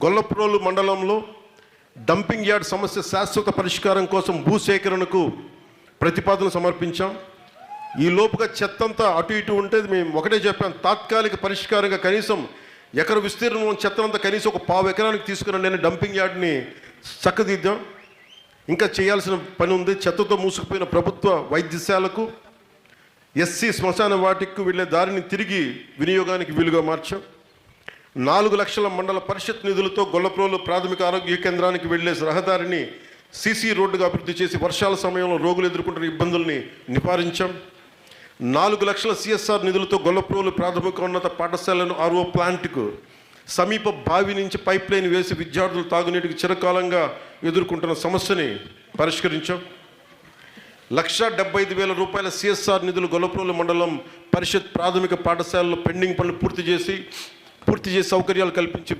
గొల్లప్రోలు మండలంలో dumping yard సమస్య శాశ్వత పరిష్కారం కోసం భూసేకరణకు ప్రతిపాదన సమర్పించాం. ఈ లోపుగా చెత్తంతా అటు ఇటు ఉంటే మేము ఒకటే చెప్పాం, తాత్కాలిక పరిష్కారంగా కనీసం ఎకర విస్తీర్ణం చెత్తంతా కనీసం ఒక 1/4 ఎకరానికి తీసుకుని నేను డంపింగ్ యార్డ్ని చక్కదిద్దాం. ఇంకా చేయాల్సిన పని ఉంది. చెత్తతో మూసుకుపోయిన ప్రభుత్వ వైద్యశాలకు, ఎస్సీ శ్మశాన వాటికి వెళ్ళే దారిని తిరిగి వినియోగానికి వీలుగా మార్చాం. 4 లక్షల మండల పరిషత్ నిధులతో గొల్లప్రోలు ప్రాథమిక ఆరోగ్య కేంద్రానికి వెళ్ళే రహదారిని సీసీ రోడ్డుగా అభివృద్ధి చేసి వర్షాల సమయంలో రోగులు ఎదుర్కొంటున్న ఇబ్బందుల్ని నివారించాం. 4 లక్షల సిఎస్ఆర్ నిధులతో గొల్లప్రోలు ప్రాథమికోన్నత పాఠశాలను RO ప్లాంట్కు సమీప బావి నుంచి పైప్ లైన్ వేసి విద్యార్థులు తాగునీటికి చిరకాలంగా ఎదుర్కొంటున్న సమస్యని పరిష్కరించాం. 1,75,000 రూపాయల సిఎస్ఆర్ నిధులు గొల్లప్రోలు మండలం పరిషత్ ప్రాథమిక పాఠశాలలో పెండింగ్ పనులు పూర్తి చేసి సౌకర్యాలు కల్పించి